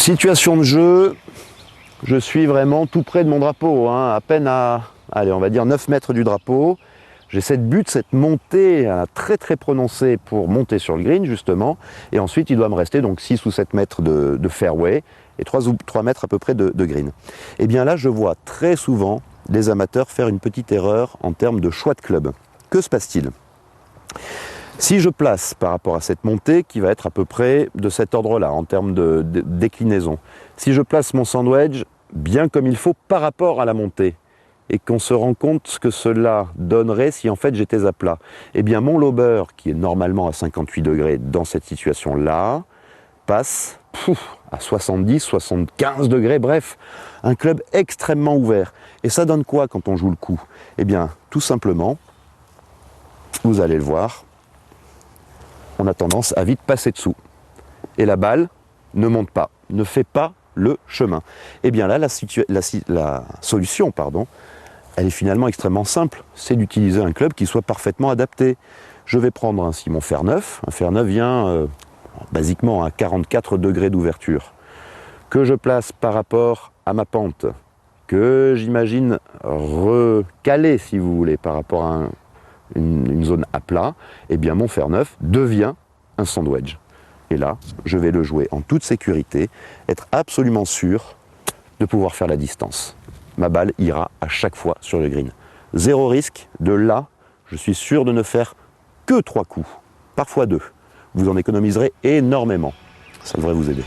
Situation de jeu, je suis vraiment tout près de mon drapeau, hein, à peine à, allez, on va dire 9 mètres du drapeau. J'ai cette butte, cette montée très très prononcée pour monter sur le green justement, et ensuite il doit me rester donc 6 ou 7 mètres de fairway et 3 mètres à peu près de green. Et bien là je vois très souvent des amateurs faire une petite erreur en termes de choix de club. Que se passe-t-il ? Si je place par rapport à cette montée qui va être à peu près de cet ordre-là en termes de déclinaison, si je place mon sandwich bien comme il faut par rapport à la montée et qu'on se rend compte ce que cela donnerait si en fait j'étais à plat, eh bien mon lobber qui est normalement à 58 degrés dans cette situation-là passe à 70, 75 degrés, bref, un club extrêmement ouvert. Et ça donne quoi quand on joue le coup ? Eh bien tout simplement, vous allez le voir, on a tendance à vite passer dessous. Et la balle ne monte pas, ne fait pas le chemin. Et bien là, la solution, elle est finalement extrêmement simple. C'est d'utiliser un club qui soit parfaitement adapté. Je vais prendre ainsi mon fer 9. Un fer 9 vient basiquement à 44 degrés d'ouverture, que je place par rapport à ma pente, que j'imagine recaler, si vous voulez, par rapport à une zone à plat, et bien mon fer 9 devient un sandwich. Et là, je vais le jouer en toute sécurité, être absolument sûr de pouvoir faire la distance. Ma balle ira à chaque fois sur le green. Zéro risque, de là, je suis sûr de ne faire que 3 coups, parfois 2. Vous en économiserez énormément. Ça devrait vous aider.